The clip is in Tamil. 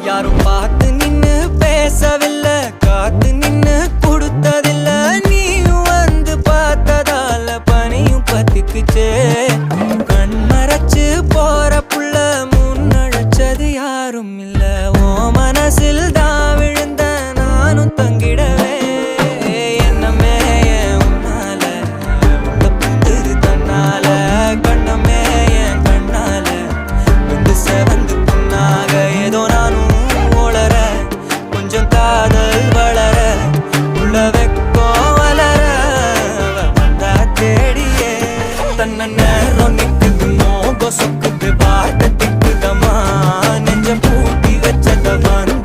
யாரும் பார்த்து நின்னு பேசவில்லை, காத்து நின்னு கொடுத்ததில்லை. நீயும் வந்து பார்த்ததால பனியும் பத்திக்குச்சே. கண் மறைச்சு போற புள்ள முன்னழைச்சது யாரும் இல்ல. ஓ மனசில் தான் விழுந்த நானும் தங்கிடவே. என்னமே உன்னால புந்துது தன்னால, கண்ணமே என் கண்ணால வந்து செவந்து புண்ணாக. ஏதோ நானும் ஓளற, கொஞ்சம் காதல் வளர, உள்ள வெக்கம் வளர வந்தா தேடியே. தன்ன நேரம் நிக்குது மோகம் சொக்குது, வார்த்தை திக்குதமா, நெஞ்ச பூட்டி வச்சத வந்து